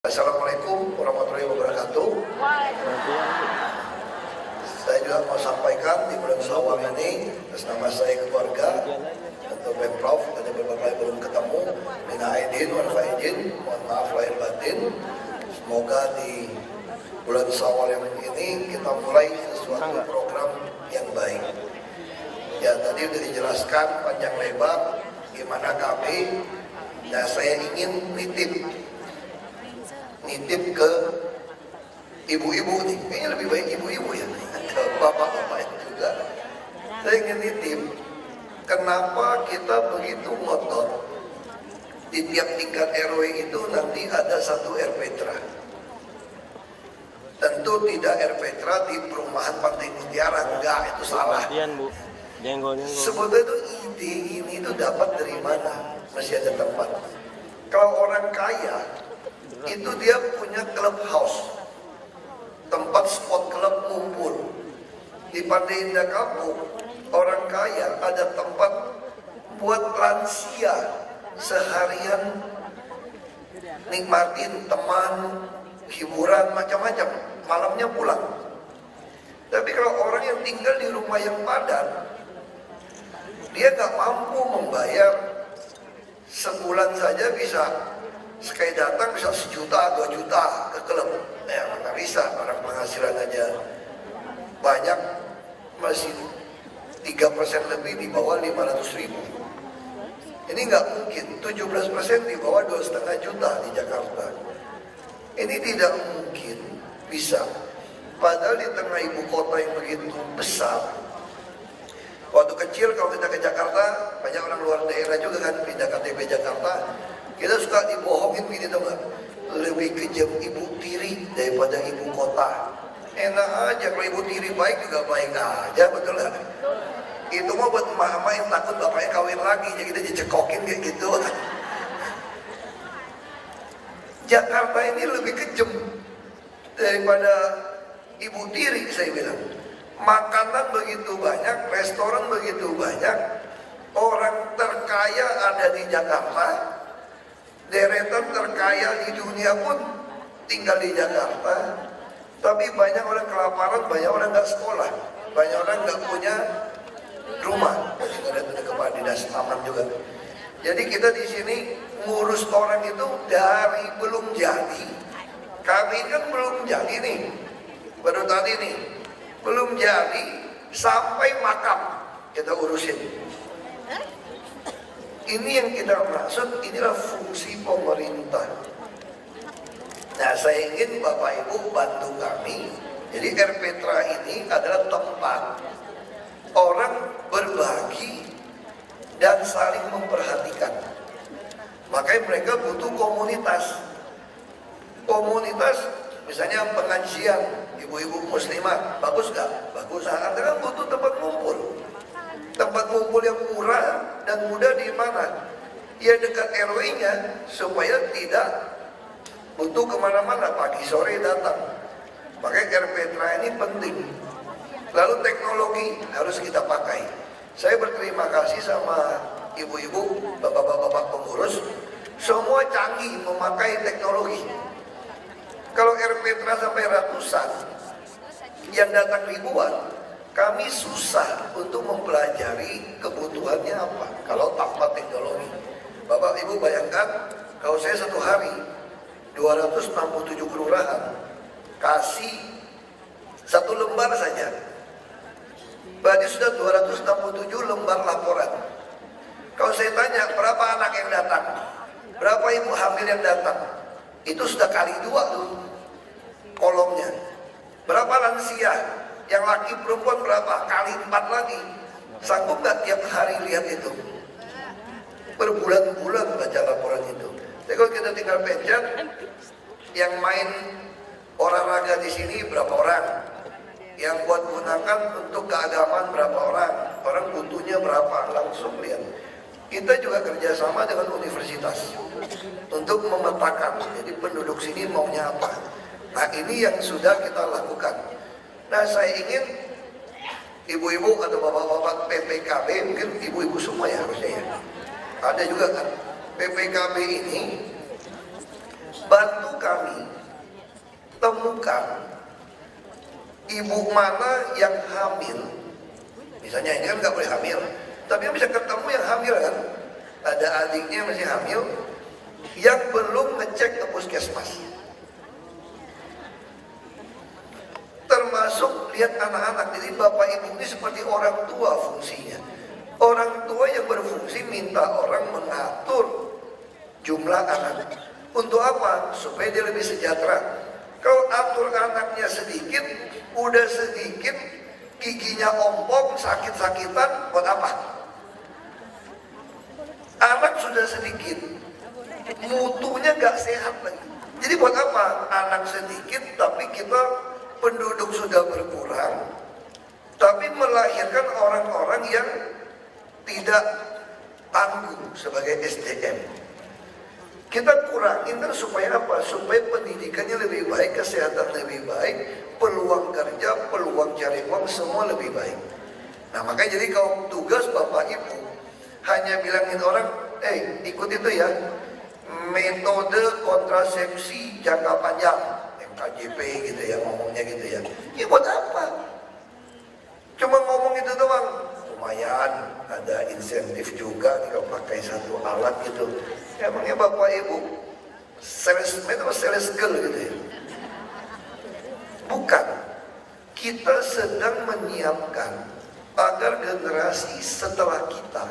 Assalamualaikum warahmatullahi wabarakatuh. Saya juga mau sampaikan di bulan Syawal ini atas nama saya keluarga untuk Pemprov dan beberapa yang belum ketemu, minal aidin wal faizin, mohon maaf lahir batin. Semoga di bulan Syawal yang ini kita mulai sesuatu program yang baik. Ya, tadi sudah dijelaskan panjang lebar gimana kami. Nah, saya ingin nitip ke ibu-ibu nih, kayaknya lebih baik ibu-ibu ya, ke bapak-bapak juga. Saya ingin nitip, kenapa kita begitu ngotot di tiap tingkat RW itu nanti ada satu RPtra. Tentu tidak RPtra di perumahan Pantai Mutiara, enggak, itu salah. Sebetulnya itu ide ini itu dapat dari mana? Masih ada tempat. Kalau orang kaya itu dia punya clubhouse, tempat spot klub kumpul. Di Pantai Indah Kapuk, orang kaya ada tempat buat lansia seharian nikmatin teman, hiburan macam-macam, malamnya pulang. Tapi kalau orang yang tinggal di rumah yang padat, dia nggak mampu membayar, sebulan saja bisa sekali datang bisa 1 juta, 2 juta ke klub. Ya mana bisa, orang penghasilan aja banyak, masih 3% lebih di bawah 500.000. Ini nggak mungkin, 17% di bawah 2,5 juta di Jakarta. Ini tidak mungkin bisa. Padahal di tengah ibu kota yang begitu besar. Waktu kecil kalau kita ke Jakarta, banyak orang luar daerah juga kan pindah KTP Jakarta. Kita suka dibohongin gini dong, lebih kejam ibu tiri daripada ibu kota. Enak aja, kalau ibu tiri baik juga baik aja, betul kan? Itu mah buat emak-emak yang takut bapaknya kawin lagi, jadi kita dicekokin kayak gitu. Jakarta ini lebih kejam daripada ibu tiri, saya bilang. Makanan begitu banyak, restoran begitu banyak, orang terkaya ada di Jakarta, deretan terkaya di dunia pun tinggal di Jakarta. Tapi banyak orang kelaparan, banyak orang nggak sekolah, banyak orang nggak punya rumah. Kita lihat ke kepala dinas taman juga. Jadi kita di sini ngurus orang itu dari belum jadi. Kami kan belum jadi nih, baru tadi nih. Belum jadi sampai makam kita urusin. Ini yang kita maksud, inilah fungsi pemerintah. Nah, saya ingin Bapak Ibu bantu kami. Jadi RPtra ini adalah tempat orang berbagi dan saling memperhatikan. Makanya mereka butuh komunitas. Komunitas misalnya pengajian, ibu-ibu muslimah, bagus gak? Bagus. Anda kan butuh tempat ngumpul. Tempat ngumpul yang murah dan mudah di mana? Ya dekat RW-nya, supaya tidak butuh kemana-mana, pagi sore datang. Makanya RPtra ini penting. Lalu teknologi harus kita pakai. Saya berterima kasih sama ibu-ibu, bapak-bapak pengurus, semua canggih memakai teknologi. Kalau RPtra sampai ratusan, yang datang ribuan, kami susah untuk mempelajari kebutuhannya apa kalau tanpa teknologi. Bapak Ibu bayangkan, kalau saya satu hari 267 kelurahan kasih 1 lembar saja, berarti sudah 267 lembar laporan. Kalau saya tanya berapa anak yang datang, berapa ibu hamil yang datang, itu sudah kali 2 tuh kolomnya. Berapa lansia, yang laki perempuan berapa, kali 4 lagi. Sanggup nggak tiap hari lihat itu? Berbulan-bulan baca laporan itu. Jadi kalau kita tinggal pencet, yang main olahraga di sini berapa orang, yang buat gunakan untuk keagamaan berapa orang butuhnya berapa, langsung lihat. Kita juga kerjasama dengan universitas untuk memetakan, jadi penduduk sini maunya apa. Nah, ini yang sudah kita lakukan. Nah, saya ingin ibu-ibu atau bapak-bapak PPKB, mungkin ibu-ibu semua ya harusnya ya, ada juga kan PPKB ini bantu kami menemukan ibu mana yang hamil, misalnya ini kan nggak boleh hamil, tapi bisa ketemu yang hamil kan, ada adiknya masih hamil, yang belum ngecek ke puskesmas. Termasuk lihat anak-anak, jadi bapak ibu ini seperti orang tua fungsinya. Orang tua yang berfungsi minta orang mengatur jumlah anak. Untuk apa? Supaya dia lebih sejahtera. Kalau atur anaknya sedikit, udah sedikit, giginya ompong, sakit-sakitan, buat apa? Anak sudah sedikit, mutunya gak sehat lagi. Jadi buat apa? Anak sedikit, tapi kita penduduk sudah berkurang, tapi melahirkan orang-orang yang tidak tangguh sebagai SDM. Kita kurangin kan supaya apa? Supaya pendidikannya lebih baik, kesehatan lebih baik, peluang kerja, peluang cari uang semua lebih baik. Nah makanya jadi kalau tugas bapak ibu hanya bilangin orang, ikut itu ya, metode kontrasepsi jangka panjang, KJP gitu ya, ngomongnya gitu ya. Ya buat apa? Cuma ngomong itu doang. Lumayan, ada insentif juga nih kalau pakai satu alat gitu. Emangnya bapak ibu salesman atau sales girl gitu ya? Bukan. Kita sedang menyiapkan agar generasi setelah kita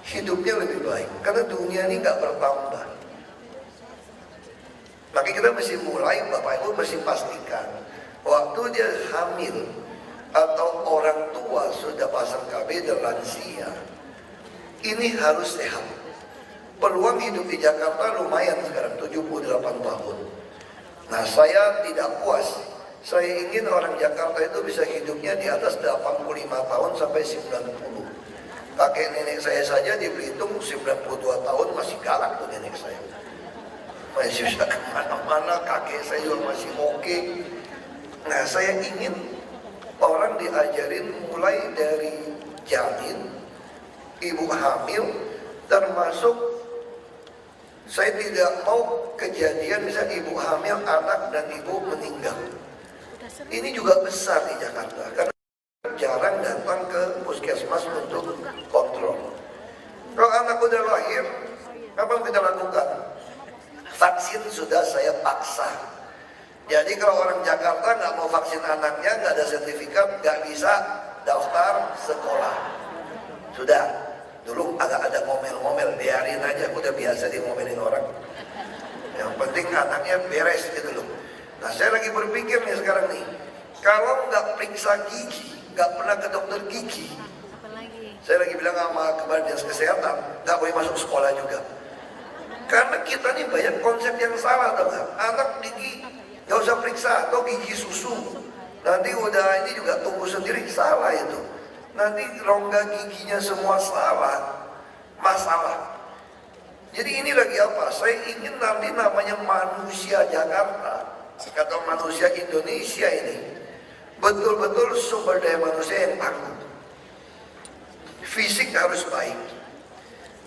hidupnya lebih baik. Karena dunia ini nggak bertambah. Maka kita mesti mulai, bapak ibu mesti pastikan waktu dia hamil atau orang tua sudah pasang KB dan lansia, ini harus sehat. Peluang hidup di Jakarta lumayan sekarang, 78 tahun. Nah saya tidak puas, saya ingin orang Jakarta itu bisa hidupnya di atas 85 tahun sampai 90. Kakek nenek saya saja di Belitung 92 tahun masih galak tuh nenek saya. Masih bisa kemana-mana, kakek saya juga masih oke. Nah saya ingin orang diajarin mulai dari janin, ibu hamil, termasuk saya tidak mau kejadian misal ibu hamil, anak dan ibu meninggal. Ini juga besar di Jakarta karena jarang datang ke puskesmas untuk kontrol. Kalau anak udah lahir, apa yang kita lakukan? Vaksin sudah saya paksa. Jadi kalau orang Jakarta nggak mau vaksin anaknya, nggak ada sertifikat, nggak bisa daftar sekolah. Sudah, dulu agak ada ngomel-ngomel, biarin aja, udah biasa diomelin orang. Yang penting anaknya beres gitu loh. Nah saya lagi berpikir nih sekarang nih, kalau nggak periksa gigi, nggak pernah ke dokter gigi, saya lagi bilang sama Kepala Dinas Kesehatan, nggak boleh masuk sekolah juga. Karena kita nih banyak konsep yang salah, tau gak? Anak gigi gak usah periksa, atau gigi susu nanti udah ini juga tumbuh sendiri, salah itu. Nanti rongga giginya semua salah, masalah. Jadi ini lagi apa? Saya ingin nanti namanya manusia Jakarta atau manusia Indonesia ini betul-betul sumber daya manusia yang tangguh. Fisik harus baik.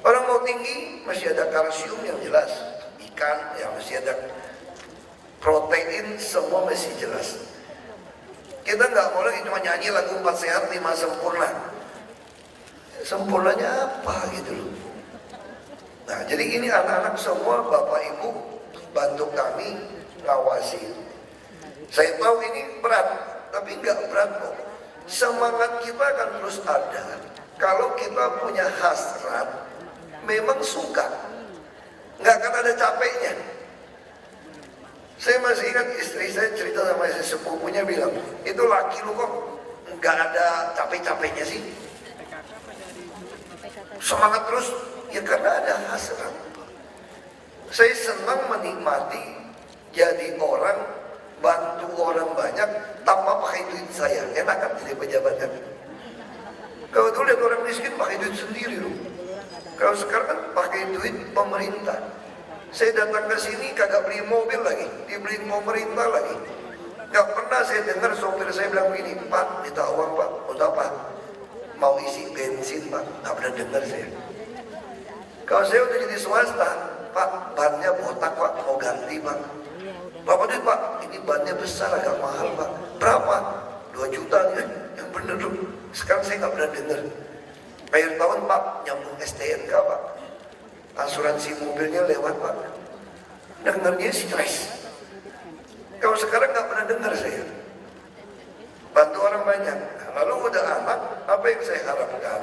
Orang mau tinggi masih ada kalsium yang jelas, ikan yang masih ada protein, semua masih jelas. Kita nggak boleh cuma nyanyi lagu 4 sehat 5 sempurna. Sempurnanya apa gitu loh. Nah jadi ini anak-anak semua bapak ibu bantu kami ngawasi. Saya tahu ini berat, tapi nggak berat kok. Semangat kita akan terus ada kalau kita punya hasrat, memang suka, nggak akan ada capeknya. Saya masih ingat istri saya cerita sama si sepupunya bilang, itu laki lu kok nggak ada capek-capeknya sih? Semangat terus, ya karena ada hasrat. Saya senang menikmati jadi orang, bantu orang banyak tanpa pakai duit saya. Enak kan jadi pejabat kan? Kalau dulu lihat orang miskin pakai duit sendiri loh. Kalau sekarang kan pakai duit pemerintah. Saya datang ke sini kagak beli mobil lagi, dibeliin pemerintah lagi. Gak pernah saya dengar sopir saya bilang begini, Pak, minta uang Pak, untuk apa? Mau isi bensin Pak, gak pernah dengar saya. Kalau saya udah jadi swasta, Pak, bannya botak Pak, mau ganti Pak. Bapak duit Pak, ini bannya besar, agak mahal Pak. Berapa? 2 juta. Yang bener dong. Sekarang saya nggak pernah dengar. Akhir tahun Pak, nyambung STNK Pak. Asuransi mobilnya lewat Pak. Dengarnya stres. Kalau sekarang nggak pernah dengar saya. Bantu orang banyak. Lalu udah anak, apa yang saya harapkan?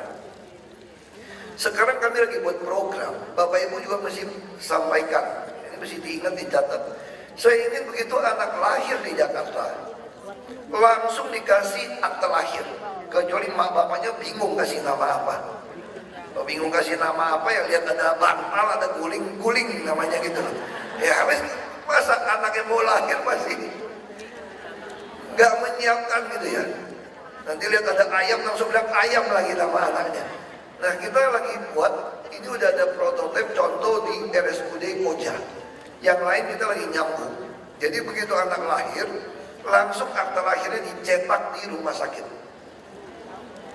Sekarang kami lagi buat program. Bapak Ibu juga mesti sampaikan. Ini mesti diingat, dicatat. Saya ingin begitu anak lahir di Jakarta, langsung dikasih akte lahir. Kecuali mak bapaknya bingung kasih nama apa. Kalau bingung kasih nama apa, ya lihat ada bantal, ada guling-guling namanya gitu. Ya habis, masa anaknya mau lahir masih nggak menyiapkan gitu ya. Nanti lihat ada ayam, langsung bilang ayam lagi nama anaknya. Nah kita lagi buat, ini udah ada prototipe contoh di RSUD Koja. Yang lain kita lagi nyambung. Jadi begitu anak lahir, langsung akta lahirnya dicetak di rumah sakit.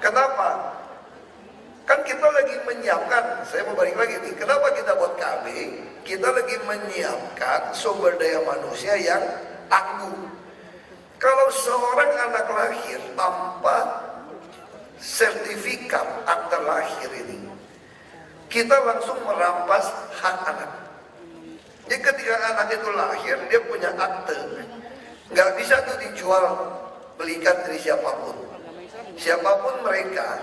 Kenapa? Kan kita lagi menyiapkan, saya mau balik lagi nih, kenapa kita buat KB? Kita lagi menyiapkan sumber daya manusia yang tangguh. Kalau seorang anak lahir tanpa sertifikat akta lahir ini, kita langsung merampas hak anak. Jadi ketika anak itu lahir, dia punya akte, nggak bisa tuh dijual belikan dari siapapun. Siapapun mereka,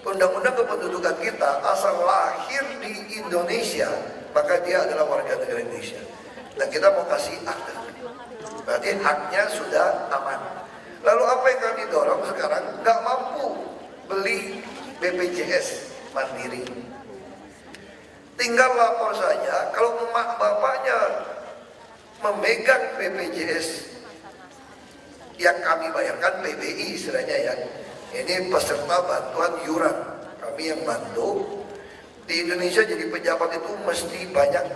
undang-undang kependudukan kita, asal lahir di Indonesia, maka dia adalah warga negara Indonesia. Dan kita mau kasih akte, berarti haknya sudah aman. Lalu apa yang kami dorong sekarang? Nggak mampu beli BPJS Mandiri, tinggal lapor saja. Kalau emak bapaknya memegang BPJS yang kami bayarkan, PBI istilahnya ya, ini peserta bantuan iuran, kami yang bantu. Di Indonesia jadi pejabat itu mesti banyak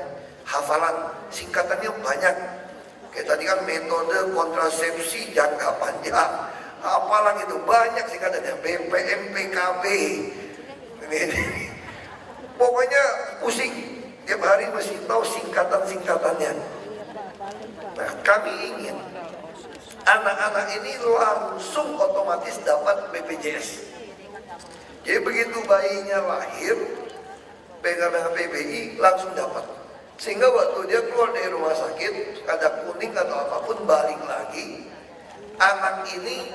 hafalan, singkatannya banyak. Kayak tadi kan metode kontrasepsi jangka panjang, apalah gitu, banyak singkatannya, BPM, PKB. Pokoknya pusing, tiap hari mesti tahu singkatan-singkatannya. Nah kami ingin anak-anak ini langsung otomatis dapat BPJS. Jadi begitu bayinya lahir, pegang PBI langsung dapat. Sehingga waktu dia keluar dari rumah sakit, ada kuning atau apapun, balik lagi, anak ini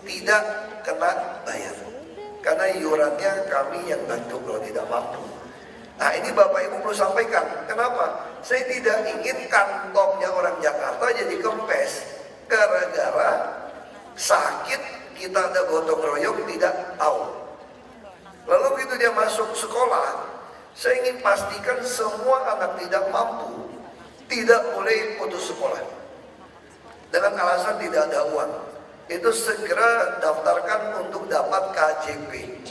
tidak kena bayar. Karena iurannya kami yang bantu kalau tidak mampu. Nah ini Bapak Ibu perlu sampaikan. Kenapa? Saya tidak ingin kantongnya orang Jakarta jadi kempes. Gara-gara sakit kita ada gotong royong tidak tahu. Lalu begitu dia masuk sekolah, saya ingin pastikan semua anak tidak mampu tidak boleh putus sekolah dengan alasan tidak ada uang. Itu segera daftarkan untuk dapat KJP.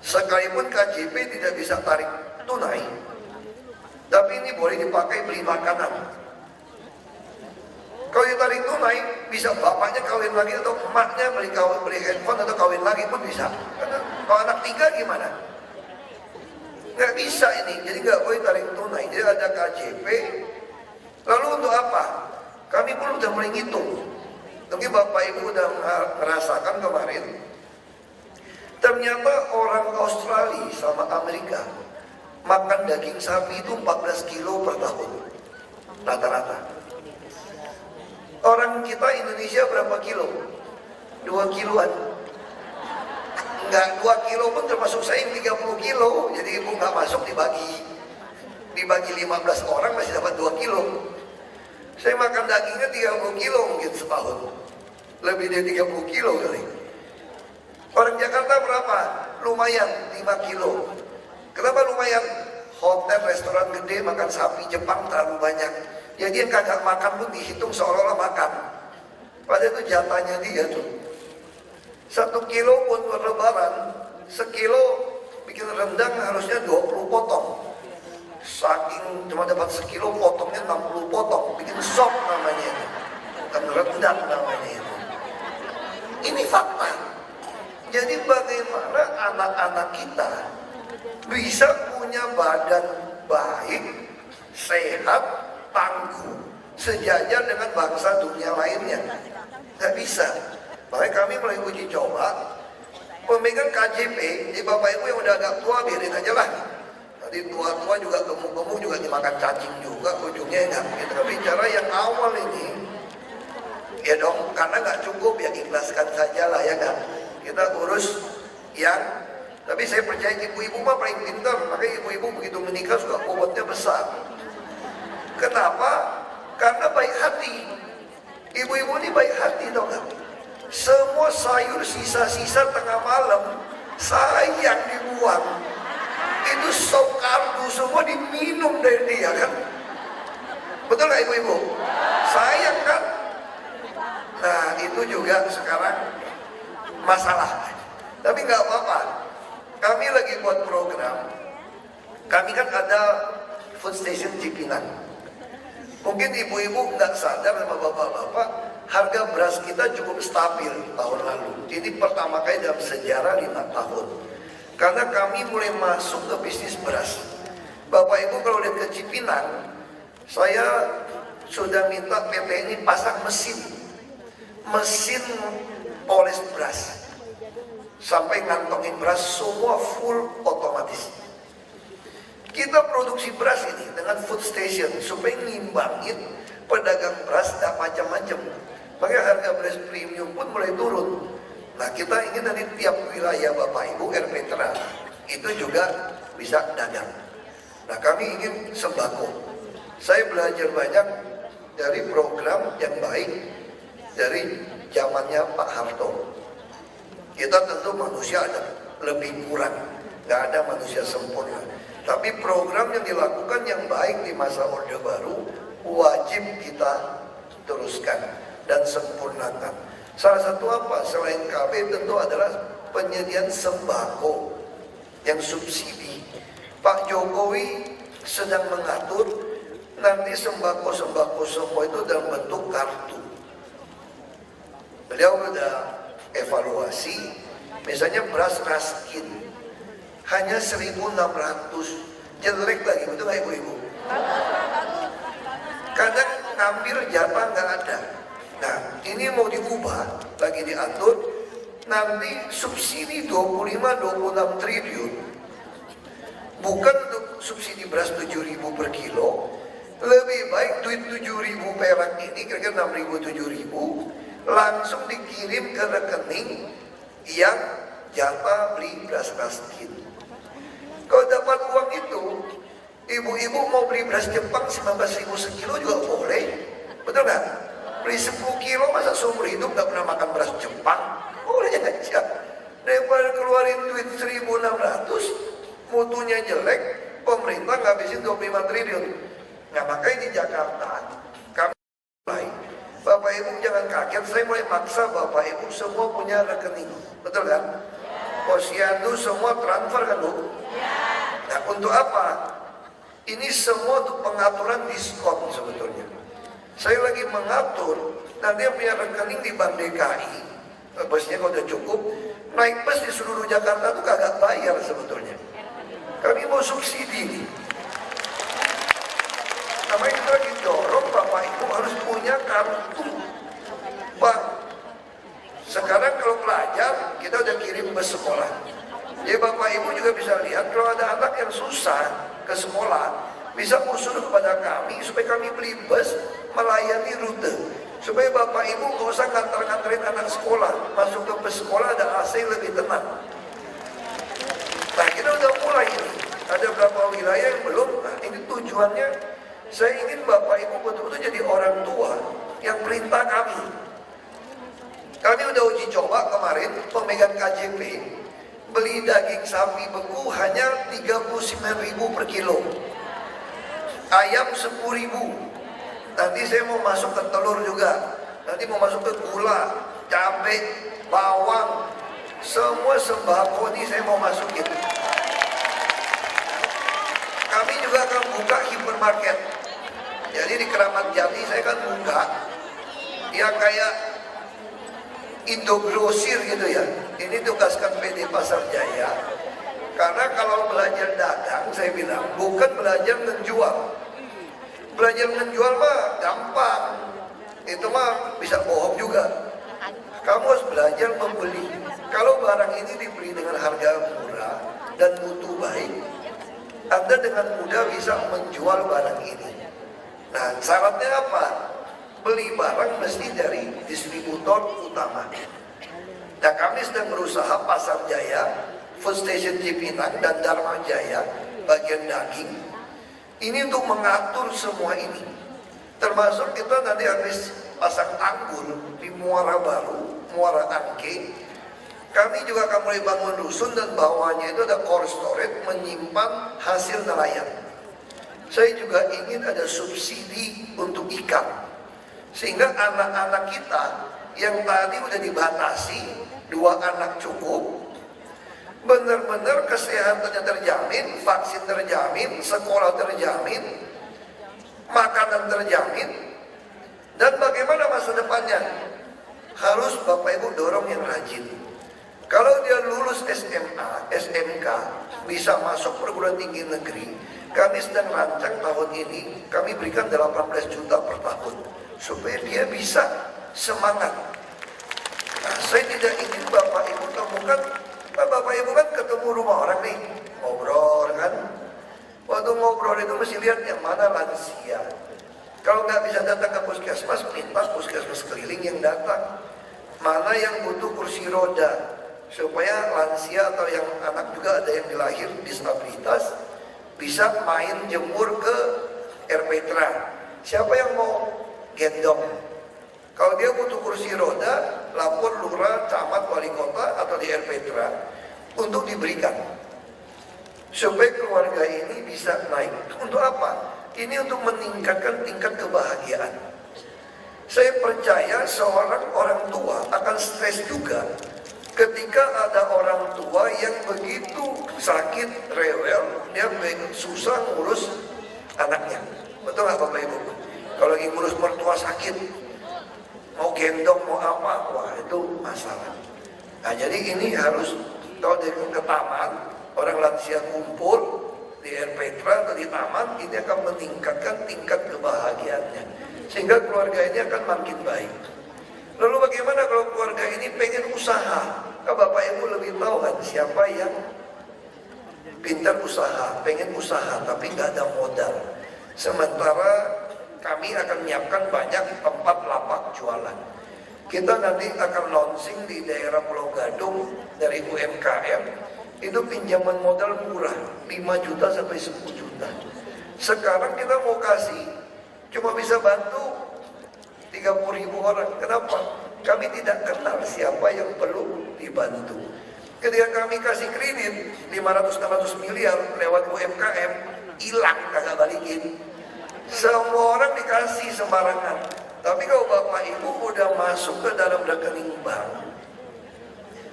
Sekalipun KJP tidak bisa tarik tunai, tapi ini boleh dipakai beli makanan. Kalau ditarik tunai, bisa bapaknya kawin lagi atau emaknya beli handphone atau kawin lagi pun bisa. Karena kalau anak 3 gimana? Nggak bisa ini, jadi nggak boleh tarik tunai. Jadi ada KJP. Lalu untuk apa? Kami pun udah mulai ngitung. Mungkin Bapak Ibu udah merasakan kemarin, ternyata orang Australia sama Amerika makan daging sapi itu 14 kilo per tahun rata-rata. Orang kita Indonesia berapa kilo? 2 kiloan. Enggak, 2 kilo pun termasuk saya 30 kilo. Jadi ibu nggak masuk, dibagi 15 orang masih dapat 2 kilo. Saya makan dagingnya 30 kilo mungkin setahun. Lebih dari 30 kilo kali. Orang Jakarta berapa? Lumayan 5 kilo. Kenapa lumayan? Hotel, restoran gede, makan sapi Jepang terlalu banyak. Jadi yang kagak makan pun dihitung seolah-olah makan. Padahal itu jatahnya dia tuh. 1 kilo pun buat lebaran, sekilo bikin rendang harusnya 20 potong. Saking cuma dapat sekilo, potongnya 60 potong, bikin sop namanya itu. Bukan rendang namanya itu. Ini fakta. Jadi bagaimana anak-anak kita bisa punya badan baik, sehat, tangguh, sejajar dengan bangsa dunia lainnya. Nggak bisa. Makanya kami mulai uji coba, pemegang KJP, di Bapak Ibu yang udah agak tua biarin aja lah. Nanti tua-tua juga gemuk-gemuk juga dimakan cacing juga, ujungnya enggak. Kita bicara yang awal ini, ya dong, karena nggak cukup ya ikhlaskan saja lah ya kan. Kita urus yang, tapi saya percaya ibu-ibu mah paling pintar, makanya ibu-ibu begitu menikah suka bobotnya besar. Kenapa? Karena baik hati. Ibu-ibu ini baik hati tau gak? Semua sayur sisa-sisa tengah malam sayang dibuang. Itu sop kartu semua diminum dari dia kan? Betul gak ibu-ibu? Sayang kan? Nah itu juga sekarang masalah. Tapi nggak apa-apa. Kami lagi buat program. Kami kan ada food station Cipinang. Mungkin ibu-ibu nggak sadar sama bapak-bapak, harga beras kita cukup stabil tahun lalu. Ini pertama kali dalam sejarah 5 tahun. Karena kami mulai masuk ke bisnis beras. Bapak Ibu kalau lihat ke Cipinang, saya sudah minta PT ini pasang mesin poles beras. Sampai ngantongin beras semua full otomatis. Kita produksi beras ini dengan food station supaya ngimbangin pedagang beras tak macam-macam. Makanya harga beras premium pun mulai turun. Nah kita ingin nanti tiap wilayah Bapak Ibu RPTRA itu juga bisa dagang. Nah kami ingin sembako. Saya belajar banyak dari program yang baik dari zamannya Pak Harto. Kita tentu manusia ada lebih kurang, nggak ada manusia sempurna. Tapi program yang dilakukan yang baik di masa Orde Baru wajib kita teruskan dan sempurnakan. Salah satu apa selain KB tentu adalah penyediaan sembako yang subsidi. Pak Jokowi sedang mengatur nanti sembako-sembako semua itu dalam bentuk kartu. Beliau sudah evaluasi, misalnya beras raskin hanya 1.600, jelek lagi, betul nggak ibu-ibu? Kadang ngambil jatah nggak ada. Nah ini mau diubah, lagi diatur, nanti subsidi 25-26 triliun, bukan untuk subsidi beras 7.000 per kilo, lebih baik duit 7.000 perak ini, kira-kira 6.000, 7.000, langsung dikirim ke rekening yang jatah beli beras raskin. Kalau dapat uang itu, ibu-ibu mau beli beras Jepang 19.000 sekilo juga boleh, betul nggak? Beli 10 kilo masa seumur hidup nggak pernah makan beras Jepang, boleh aja. Daripada keluarin duit 1.600, mutunya jelek, pemerintah ngabisin 25 triliun. Nah makanya di Jakarta kami mulai, Bapak Ibu jangan kaget, saya mulai maksa Bapak Ibu semua punya rekening, betul kan? Posyandu semua transfer kan Bu? Nah untuk apa? Ini semua untuk pengaturan diskon sebetulnya. Saya lagi mengatur, nanti yang punya rekening di Bank DKI, busnya kalau udah cukup, naik bus di seluruh Jakarta tuh kagak bayar sebetulnya. Kami mau subsidi nih. Namanya kita lagi dorong Bapak Ibu harus punya kartu bank. Sekarang kalau pelajar, kita udah kirim bus sekolah. Jadi Bapak Ibu juga bisa lihat kalau ada anak yang susah ke sekolah, bisa usul kepada kami supaya kami beli bus melayani rute. Supaya Bapak Ibu nggak usah nganter-nganterin anak sekolah, masuk ke bus sekolah ada AC lebih tenang. Nah kita udah mulai ini. Ada beberapa wilayah yang belum. Nah ini tujuannya, saya ingin Bapak Ibu betul-betul jadi orang tua yang perintah kami. Kami udah uji coba kemarin, pemegang KJP beli daging sapi beku hanya 39.000 per kilo, ayam 10.000. Nanti saya mau masuk ke telur juga, nanti mau masuk ke gula, cabai, bawang, semua sembako ini saya mau masukin. Kami juga akan buka hipermarket. Jadi di Keramat Jati saya kan buka, ya kayak Indogrosir gitu ya. Ini tugaskan PD Pasar Jaya. Karena kalau belajar dagang, saya bilang bukan belajar menjual. Belajar menjual mah gampang, itu mah bisa bohong juga. Kamu harus belajar membeli. Kalau barang ini dibeli dengan harga murah dan mutu baik, Anda dengan mudah bisa menjual barang ini. Nah, syaratnya apa? Beli barang mesti dari distributor utama. Nah, kami sedang berusaha Pasar Jaya, Food Station Cipinang, dan Dharma Jaya, bagian daging. Ini untuk mengatur semua ini. Termasuk kita nanti habis pasang anggur di Muara Baru, Muara Angke. Kami juga akan mulai bangun dusun dan bawahnya itu ada cold storage menyimpan hasil nelayan. Saya juga ingin ada subsidi untuk ikan. Sehingga anak-anak kita yang tadi udah dibatasi, 2 anak cukup, benar-benar kesehatannya terjamin, vaksin terjamin, sekolah terjamin, makanan terjamin. Dan bagaimana masa depannya? Harus Bapak Ibu dorong yang rajin. Kalau dia lulus SMA, SMK, bisa masuk perguruan tinggi negeri, kami sedang rancang tahun ini, kami berikan 18 juta per tahun, supaya dia bisa semangat. Nah, saya tidak ingin Bapak Ibu temukan, Bapak Ibu kan ketemu rumah orang nih, ngobrol kan. Waktu ngobrol itu mesti lihat yang mana lansia. Kalau nggak bisa datang ke puskesmas, minta puskesmas keliling yang datang. Mana yang butuh kursi roda, supaya lansia atau yang anak juga ada yang dilahir disabilitas, bisa main jemur ke RPTRA. Siapa yang mau gendong? Kalau dia butuh kursi roda, lapor lurah, camat, wali kota atau di RPTRA untuk diberikan, supaya keluarga ini bisa naik. Untuk apa? Ini untuk meningkatkan tingkat kebahagiaan. Saya percaya seorang orang tua akan stres juga ketika ada orang tua yang begitu sakit, rewel, dia susah ngurus anaknya. Betul nggak Bapak Ibu? Kalau lagi ngurus mertua sakit, mau gendong, mau apa, wah itu masalah. Nah, jadi ini harus, kalau dia ke taman, orang lansia kumpul di RPTRA atau di taman, ini akan meningkatkan tingkat kebahagiaannya, sehingga keluarga ini akan makin baik. Lalu bagaimana kalau keluarga ini pengen usaha? Kan Bapak Ibu lebih tahu kan siapa yang pintar usaha, pengen usaha tapi nggak ada modal. Sementara kami akan menyiapkan banyak tempat lapak jualan. Kita nanti akan launching di daerah Pulau Gadung dari UMKM. Itu pinjaman modal murah, 5 juta sampai 10 juta. Sekarang kita mau kasih, cuma bisa bantu 30.000 orang. Kenapa? Kami tidak kenal siapa yang perlu dibantu. Ketika kami kasih kredit 500-600 miliar lewat UMKM, hilang kagak balikin. Semua orang dikasih sembarangan. Tapi kalau Bapak Ibu udah masuk ke dalam rekening bank,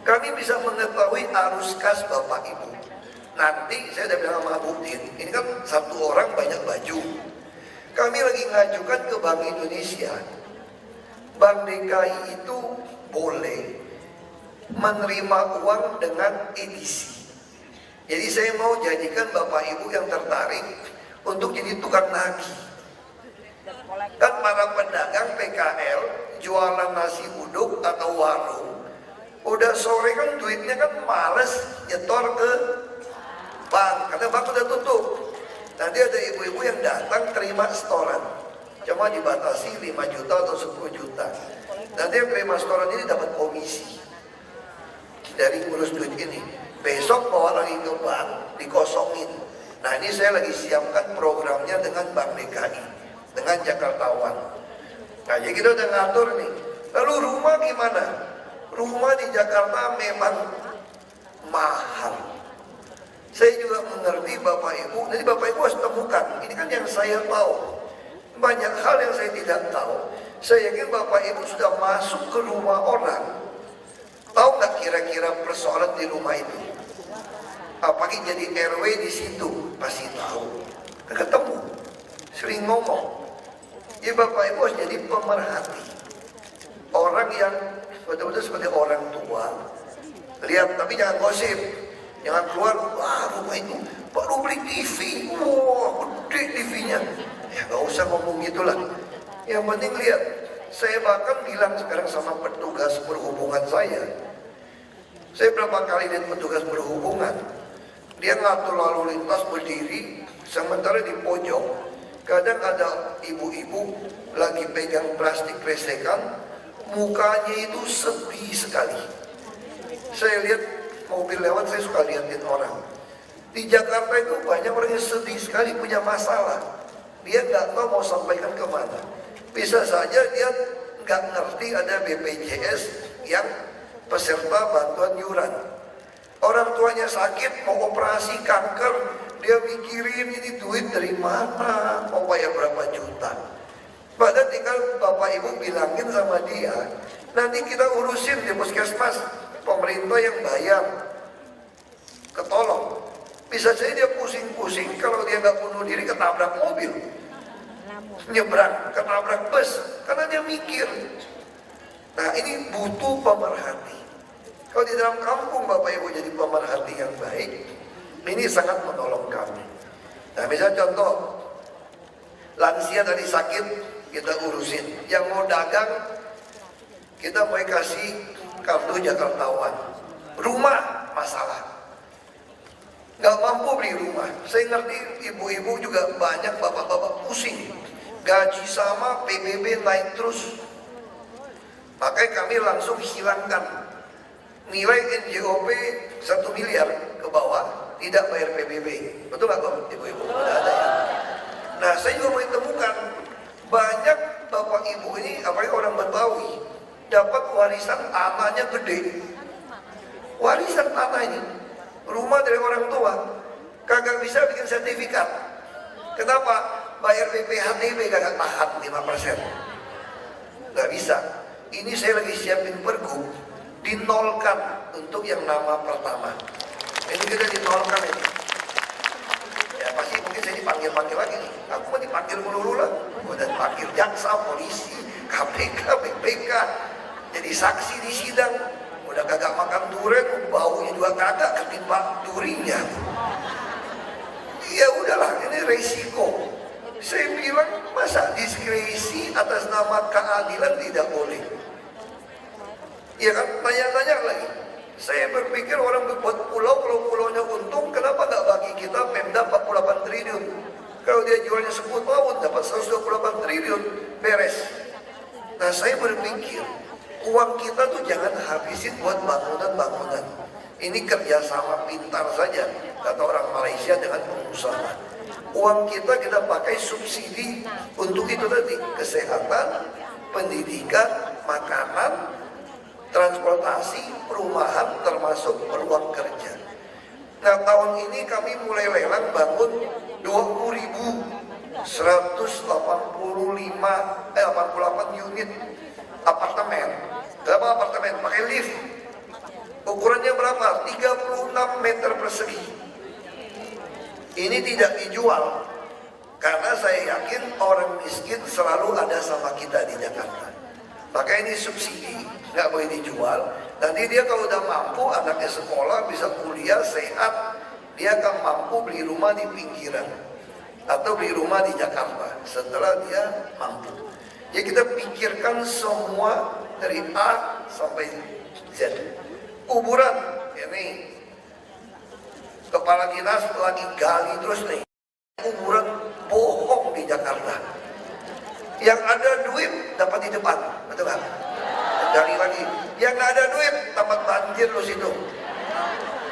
kami bisa mengetahui arus kas Bapak Ibu. Nanti saya udah bilang sama Bu Din, ini kan satu orang banyak baju. Kami lagi ngajukan ke Bank Indonesia. Bank DKI itu boleh menerima uang dengan edisi. Jadi saya mau jadikan Bapak Ibu yang tertarik untuk jadi tukang nagih. Kan para pedagang PKL jualan nasi uduk atau warung, udah sore kan duitnya kan males nyetor ke bank karena bank udah tutup. Nanti ada ibu-ibu yang datang terima setoran, cuma dibatasi 5 juta atau 10 juta. Nanti yang terima setoran ini dapat komisi dari ngurus duit ini. Besok bawa lagi ke bank, dikosongin. Nah, ini saya lagi siapkan programnya dengan Bank DKI, dengan Jakartawan. Nah, jadi kita udah ngatur nih. Lalu rumah gimana? Rumah di Jakarta memang mahal. Saya juga mengerti Bapak Ibu. Jadi Bapak Ibu harus temukan. Ini kan yang saya tahu. Banyak hal yang saya tidak tahu. Saya yakin Bapak Ibu sudah masuk ke rumah orang. Tahu nggak kira-kira persoalan di rumah itu? Apalagi jadi RW di situ, pasti tahu. Ketemu, sering ngomong. Jadi Bapak Ibu harus jadi pemerhati. Orang yang betul-betul seperti orang tua. Lihat, tapi jangan gosip. Jangan keluar, wah rumah itu baru beli TV, wah gede TV-nya. Ya nggak usah ngomong gitulah. Yang penting lihat, saya bahkan bilang sekarang sama petugas perhubungan saya berapa kali lihat petugas perhubungan, dia ngatur lalu lintas berdiri, sementara di pojok kadang ada ibu-ibu lagi pegang plastik resekan, mukanya itu sedih sekali. Saya lihat mobil lewat, saya suka liatin orang. Di Jakarta itu banyak orang yang sedih sekali, punya masalah. Dia nggak tahu mau sampaikan kemana. Bisa saja dia nggak ngerti ada BPJS yang peserta bantuan iuran. Orang tuanya sakit, mau operasi kanker, dia mikirin ini duit dari mana, mau bayar berapa juta. Padahal tinggal bapak ibu bilangin sama dia, nanti kita urusin di puskesmas, pemerintah yang bayar, ketolong. Bisa saja dia pusing-pusing, kalau dia nggak bunuh diri ketabrak mobil, nyebrang, ketabrak bus, karena dia mikir. Nah ini butuh pemerhati. Kalau di dalam kampung Bapak Ibu jadi pemerhati yang baik, ini sangat menolong kami. Nah misalnya contoh, lansia tadi sakit, kita urusin. Yang mau dagang, kita mau kasih kartu Jakartawan. Rumah, masalah. Gak mampu beli rumah. Saya ngerti ibu-ibu juga banyak, bapak-bapak pusing. Gaji sama, PBB naik terus. Makanya kami langsung hilangkan nilai NJOP 1 miliar ke bawah, tidak bayar PBB. Betul nggak kok ibu-ibu? Udah ada ya. Nah saya juga mau temukan banyak bapak ibu ini, apalagi orang Betawi, dapat warisan tanahnya gede. Warisan tanah ini, rumah dari orang tua, kagak bisa bikin sertifikat. Kenapa? Bayar BPHTB kagak tahan 5%. Nggak bisa. Ini saya lagi siapin pergub, dinolkan untuk yang nama pertama. Ini kita dinolkan ini. Ya pasti mungkin saya dipanggil-panggil lagi nih. Aku mau dipanggil melulu lah. Udah dipanggil jaksa, polisi, KPK, BPK. Jadi saksi di sidang. Udah kagak makan durian, baunya juga kagak ketimpa durinya. Ya udahlah, ini resiko. Saya bilang masa diskresi atas nama keadilan tidak boleh. Ya kan, tanya-tanya lagi. Saya berpikir orang berbuat pulau, kalau pulaunya untung, kenapa nggak bagi kita Pemda 48 triliun? Kalau dia jualnya 10 tahun, dapat 128 triliun, beres. Nah saya berpikir, uang kita tuh jangan habisin buat bangunan-bangunan. Ini kerjasama pintar saja, kata orang Malaysia dengan pengusaha. Uang kita pakai subsidi untuk itu tadi, kesehatan, pendidikan, makanan, transportasi, perumahan, termasuk peluang kerja. Nah tahun ini kami mulai lelang bangun 20.188 unit apartemen. Berapa apartemen? Pakai lift. Ukurannya berapa? 36 meter persegi. Ini tidak dijual karena saya yakin orang miskin selalu ada sama kita di Jakarta. Maka ini subsidi, nggak boleh dijual. Nanti dia kalau udah mampu, anaknya sekolah, bisa kuliah, sehat, dia akan mampu beli rumah di pinggiran atau beli rumah di Jakarta setelah dia mampu. Jadi kita pikirkan semua dari A sampai Z. Kuburan, ini kepala dinas lagi gali terus nih. Kuburan bohong di Jakarta. Yang ada duit dapat di depan, betul nggak? Gali lagi. Yang nggak ada duit tempat banjir lu situ.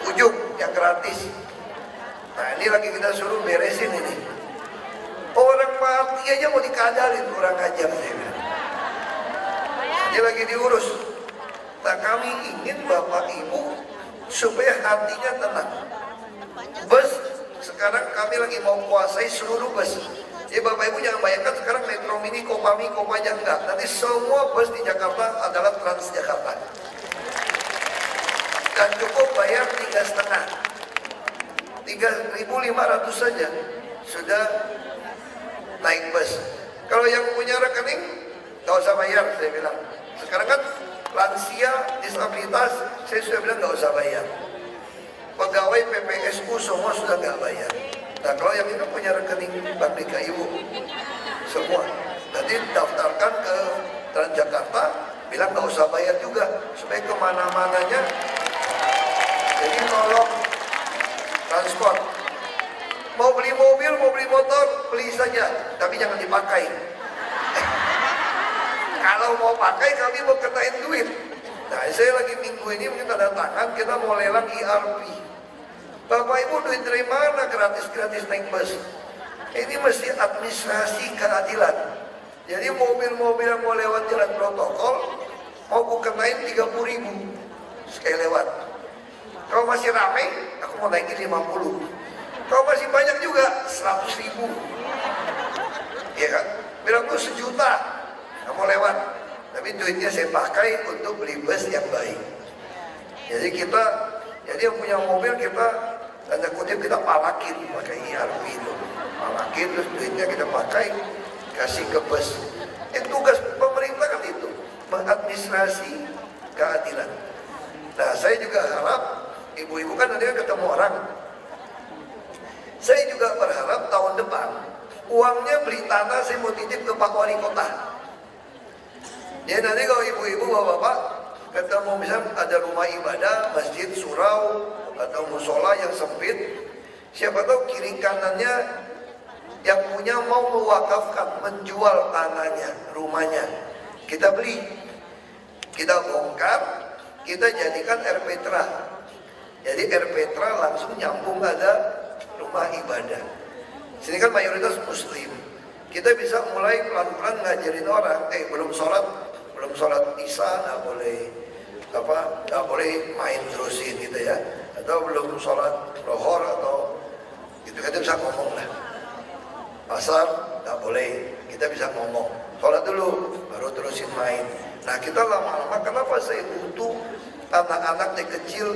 Ujung yang gratis. Nah ini lagi kita suruh beresin ini. Orang mati aja mau dikadalin, kurang ajar saya bilang. Ini lagi diurus. Nah kami ingin Bapak Ibu supaya hatinya tenang. Bus sekarang kami lagi mau kuasai seluruh bus. Jadi Bapak Ibu jangan bayangkan sekarang Metro Mini, Kopami, Kopaja enggak. Nanti semua bus di Jakarta adalah Transjakarta. Dan cukup bayar 3,5. 3.500 saja sudah naik bus. Kalau yang punya rekening nggak usah bayar, saya bilang. Sekarang kan lansia, disabilitas, saya sudah bilang nggak usah bayar. Pegawai PPSU semua sudah nggak bayar. Nah kalau yang ini punya rekening bank DKI Bu, semua. Nanti daftarkan ke Transjakarta, bilang nggak usah bayar juga, supaya kemana-mananya. Jadi tolong transport. Mau beli mobil, mau beli motor, beli saja, tapi jangan dipakai. Kalau mau pakai, kami mau kenain duit. Nah, saya lagi minggu ini mungkin tanda tangan, kita mau lelang ERP. Bapak Ibu duit dari mana gratis-gratis naik bus? Ini mesti administrasi keadilan. Jadi mobil-mobil yang mau lewat jalan protokol, mau aku kenain 30.000 sekali lewat. Kalau masih ramai, aku mau naikin 50. Kalau masih banyak juga 100.000. Iya kan? Bilang tuh 1 juta, kamu lewat. Tapi duitnya saya pakai untuk beli bus yang baik. Jadi yang punya mobil kita, tanda kutip kita palakin pakai ERP itu. Palakin terus duitnya kita pakai, kasih ke bus. Tugas pemerintah kan itu, mengadministrasi keadilan. Nah saya juga harap, ibu-ibu kan nanti kan ketemu orang. Saya juga berharap tahun depan uangnya beli tanah saya mau titip ke Pak Wali Kota. Ya nanti kalau ibu-ibu bapak-bapak ketemu misalnya ada rumah ibadah, masjid, surau atau musola yang sempit, siapa tahu kiri kanannya yang punya mau mewakafkan, menjual tanahnya, rumahnya, kita beli, kita bongkar, kita jadikan RPTRA. Jadi RPTRA langsung nyambung ada rumah ibadah. Sini kan mayoritas muslim. Kita bisa mulai pelan-pelan ngajarin orang, belum sholat isya nggak boleh main terusin gitu ya. Atau belum sholat lohor atau gitu kita bisa ngomong lah. Asar nggak boleh, kita bisa ngomong. Sholat dulu, baru terusin main. Nah kita lama-lama kenapa saya butuh anak-anak yang kecil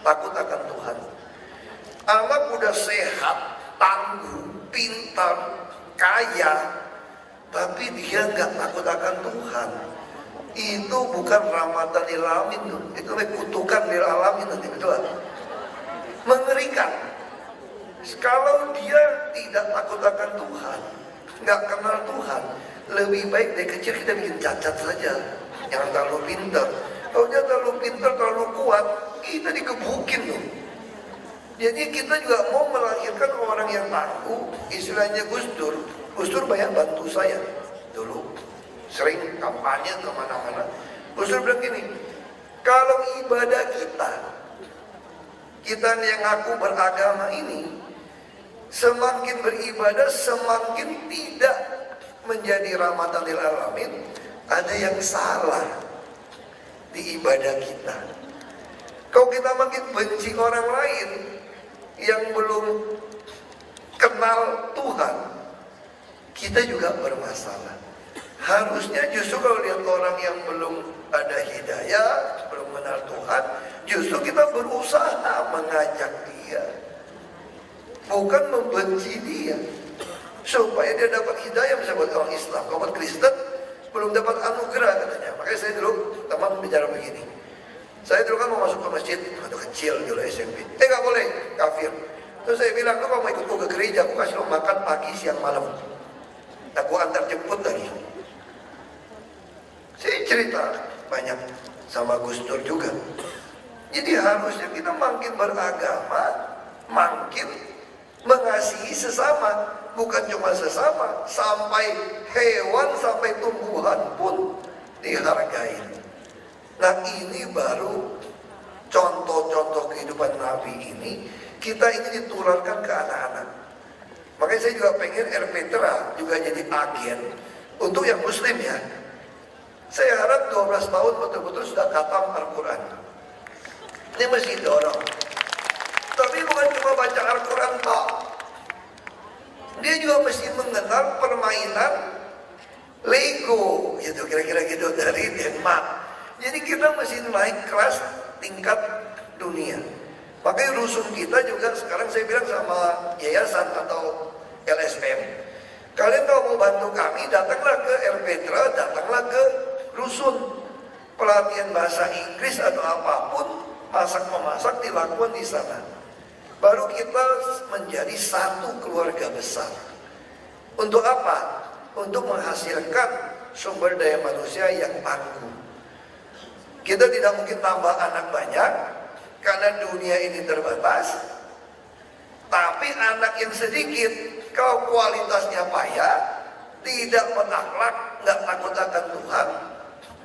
takut akan Tuhan. Anak udah sehat, tangguh, pintar, kaya, tapi dia nggak takut akan Tuhan. Itu bukan rahmatan lil alamin, itu kutukan lil alamin nanti, betul. Mengerikan. Kalau dia tidak takut akan Tuhan, nggak kenal Tuhan, lebih baik dari kecil kita bikin cacat saja, jangan terlalu pintar. Kalau dia terlalu pintar, terlalu kuat, kita dikebukin loh. Jadi kita juga mau melahirkan orang yang tangguh, istilahnya Gus Dur banyak bantu saya dulu, sering kampanye kemana-mana. Gus Dur bilang gini, kalau ibadah kita yang ngaku beragama ini, semakin beribadah semakin tidak menjadi rahmatan lil alamin, ada yang salah di ibadah kita. Kalau kita makin benci orang lain yang belum kenal Tuhan, kita juga bermasalah. Harusnya justru kalau lihat orang yang belum ada hidayah, belum kenal Tuhan, justru kita berusaha mengajak dia, bukan membenci dia, supaya dia dapat hidayah. Misalnya buat orang Islam, kalau buat Kristen belum dapat anugerah katanya. Makanya saya dulu teman bicara begini, saya dulu kan mau masuk ke masjid, waktu kecil dulu SMP, nggak boleh, kafir. Terus saya bilang, lu mau ikut ke gereja, aku kasih lo makan pagi, siang, malam, aku antar jemput lagi. Saya cerita banyak sama Gus Dur juga. Jadi harusnya kita makin beragama, makin mengasihi sesama, bukan cuma sesama, sampai hewan, sampai tumbuhan pun dihargai. Nah ini baru contoh-contoh kehidupan Nabi ini, kita ingin ditularkan ke anak-anak. Makanya saya juga pengen RPTRA juga jadi agen untuk yang muslim ya. Saya harap 12 tahun betul-betul sudah khatam Al-Quran. Ini mesti dorong. Tapi bukan cuma baca Al-Quran toh. Dia juga mesti mengenal permainan Lego, gitu kira-kira gitu, dari Denmark. Jadi kita mesti naik kelas tingkat dunia. Makanya rusun kita juga sekarang saya bilang sama yayasan atau LSM, kalian kalau mau bantu kami, datanglah ke RPTRA, datanglah ke rusun. Pelatihan bahasa Inggris atau apapun, masak-memasak dilakukan di sana. baru kita menjadi satu keluarga besar. Untuk apa? Untuk menghasilkan sumber daya manusia yang tangguh. Kita tidak mungkin tambah anak banyak karena dunia ini terbatas. Tapi anak yang sedikit, kalau kualitasnya payah, tidak berakhlak, nggak takut akan Tuhan,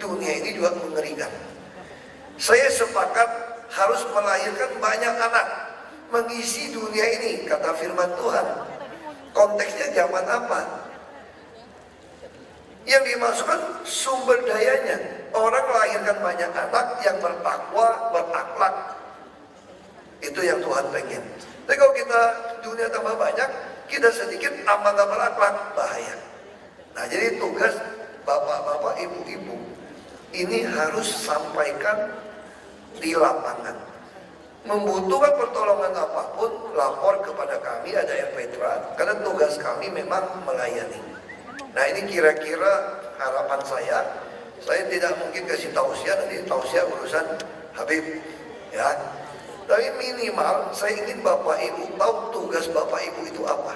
dunia ini juga mengerikan. Saya sepakat harus melahirkan banyak anak, mengisi dunia ini, kata firman Tuhan. Konteksnya zaman apa? Yang dimasukkan sumber dayanya. Orang melahirkan banyak anak yang bertakwa, berakhlak. Itu yang Tuhan pengen. Tapi kalau kita dunia tambah banyak, kita sedikit tambah gak berakhlak, bahaya. Nah, jadi tugas bapak-bapak, ibu-ibu ini harus sampaikan di lapangan. Membutuhkan pertolongan apapun, lapor kepada kami, ada Petra, karena tugas kami memang melayani. Nah, ini kira-kira harapan saya. Saya tidak mungkin kasih tausiah, nanti tausiah urusan Habib, ya. Tapi minimal saya ingin Bapak Ibu tahu tugas Bapak Ibu itu apa.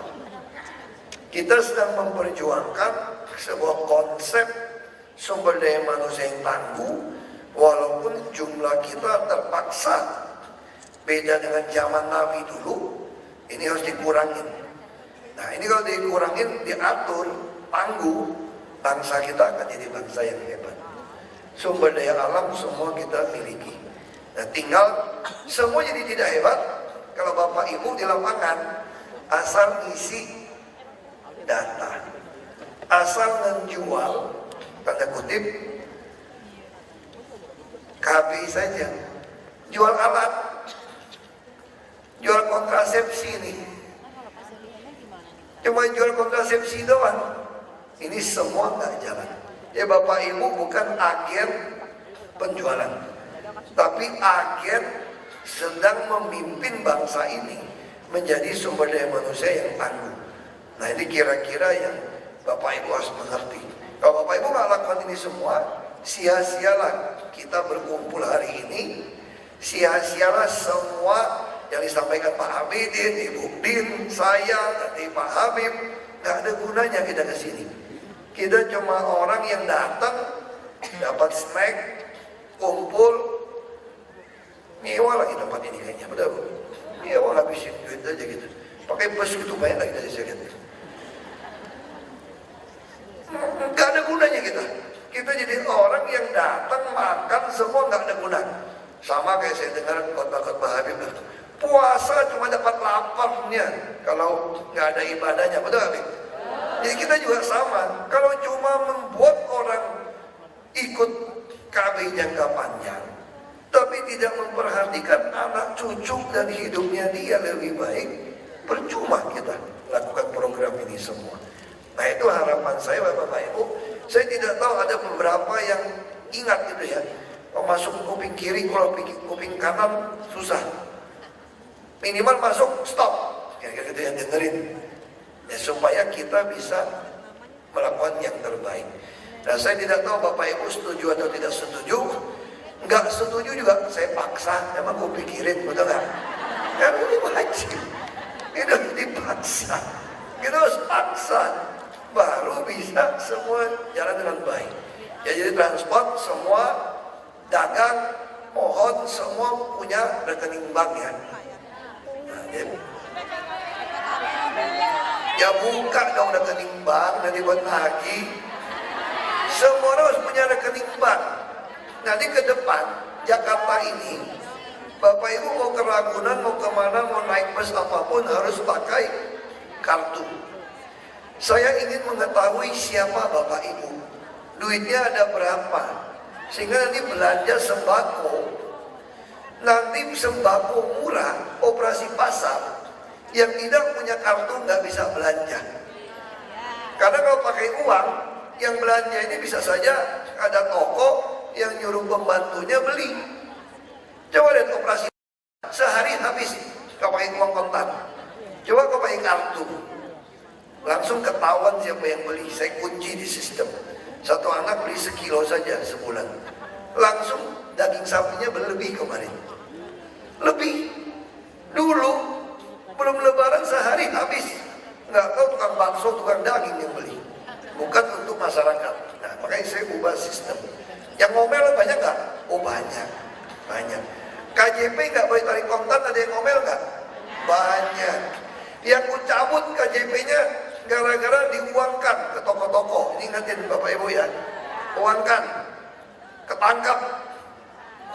Kita sedang memperjuangkan sebuah konsep sumber daya manusia yang tangguh, walaupun jumlah kita terpaksa beda dengan zaman Nabi dulu, ini harus dikurangin. Nah, ini kalau dikurangin, diatur, tangguh, bangsa kita akan jadi bangsa yang hebat. Sumber daya alam semua kita miliki. Nah, tinggal semua jadi tidak hebat kalau Bapak Ibu di lapangan asal isi data, asal menjual, tanda kutip, KB saja, jual alat, jual kontrasepsi nih, cuma jual kontrasepsi doang, ini semua nggak jalan. Ya, Bapak Ibu bukan agen penjualan, tapi agen sedang memimpin bangsa ini menjadi sumber daya manusia yang tangguh. Nah, ini kira-kira yang Bapak Ibu harus mengerti. Kalau Bapak Ibu nggak lakukan ini semua, sia-sialah kita berkumpul hari ini, sia-sialah semua yang disampaikan Pak Hamidin, Ibu Din, saya, nanti Pak Habib, nggak ada gunanya kita ke sini. Kita cuma orang yang datang, dapat snack, kumpul, nyewa lagi tempat ini kayaknya, betul? Nyewa habisin duit aja gitu. Pakai bus gitu banyak lagi dari saya lihat. Gak ada gunanya kita. Kita jadi orang yang datang makan semua gak ada guna. Sama kayak saya dengar khotbah Habib, puasa cuma dapat laparnya kalau gak ada ibadahnya, betul Habib? Jadi kita juga sama. Kalau cuma membuat orang ikut KB jangka panjang, tapi tidak memperhatikan anak cucu dan hidupnya dia lebih baik, percuma kita lakukan program ini semua. Nah, itu harapan saya Bapak Ibu. Saya tidak tahu, ada beberapa yang ingat gitu ya, kalau masuk kuping kiri, kalau kuping kanan susah, minimal masuk stop, kira-kira gitu yang dengerin ya, supaya kita bisa melakukan yang terbaik. Nah, saya tidak tahu Bapak Ibu setuju atau tidak setuju. Nggak setuju juga saya paksa, emang gue pikirin, betul nggak? Kan ini wajib, itu dipaksa, kita harus paksa, baru bisa semua jalan dengan baik. Ya, jadi transport semua, dagang, mohon semua punya rekening bank ya. Nah, ya buka dong rekening bank, nanti buat lagi. Semua harus punya rekening bank. Nanti ke depan Jakarta ini, Bapak Ibu mau ke Ragunan, mau kemana, mau naik bus apapun harus pakai kartu. Saya ingin mengetahui siapa Bapak Ibu, duitnya ada berapa, sehingga nanti belanja sembako. Nanti sembako murah, operasi pasar, yang tidak punya kartu nggak bisa belanja. Karena kalau pakai uang, yang belanja ini bisa saja ada toko yang nyuruh pembantunya beli. Coba lihat operasi sehari habis kalau pakai uang kontan. Coba kalau pakai kartu, langsung ketahuan siapa yang beli. Saya kunci di sistem. Satu anak beli sekilo saja sebulan, langsung daging sapinya berlebih kemarin. Lebih. Dulu belum lebaran sehari habis. Nggak tahu tukang bakso, tukang daging yang beli. Bukan untuk masyarakat. Nah, makanya saya ubah sistem. Yang ngomel banyak nggak? Oh banyak, banyak. KJP nggak boleh tarik kontan, ada yang ngomel nggak? Banyak. Yang ku cabut KJP-nya gara-gara diuangkan ke toko-toko. Ini ingatin Bapak Ibu ya. Uangkan, ketangkap,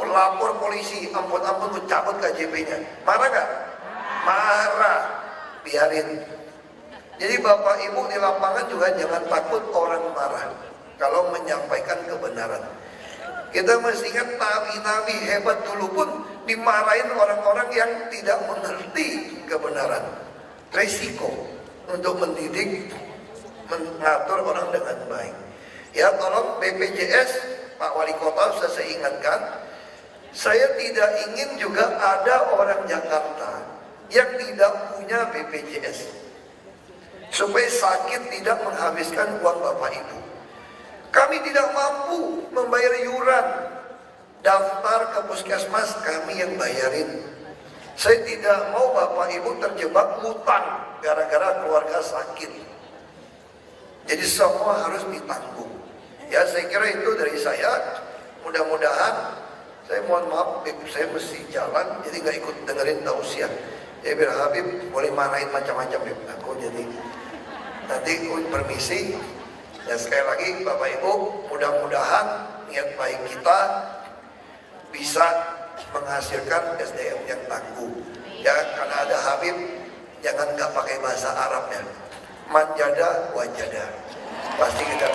lapor polisi, ampun-ampun ku cabut KJP-nya. Marah nggak? Marah. Biarin. Jadi Bapak Ibu di lapangan juga jangan takut orang marah kalau menyampaikan kebenaran. Kita mesti ingat nabi-nabi hebat dulu pun dimarahin orang-orang yang tidak mengerti kebenaran. Resiko untuk mendidik, mengatur orang dengan baik. Ya tolong BPJS, Pak Wali Kota saya ingatkan, saya tidak ingin juga ada orang Jakarta yang tidak punya BPJS. Supaya sakit tidak menghabiskan uang Bapak Ibu. Kami tidak mampu membayar iuran. Daftar ke puskesmas kami yang bayarin. Saya tidak mau Bapak Ibu terjebak hutang gara-gara keluarga sakit. Jadi semua harus ditanggung. Ya saya kira itu dari saya. Mudah-mudahan, saya mohon maaf, saya mesti jalan, jadi nggak ikut dengerin tausiah. Ya biar Habib boleh marahin macam-macam aku jadi nanti permisi. Dan sekali lagi Bapak Ibu, mudah-mudahan niat baik kita bisa menghasilkan SDM yang tangguh. Ya karena ada Habib, jangan nggak pakai bahasa Arab ya. Manjada wajada, pasti kita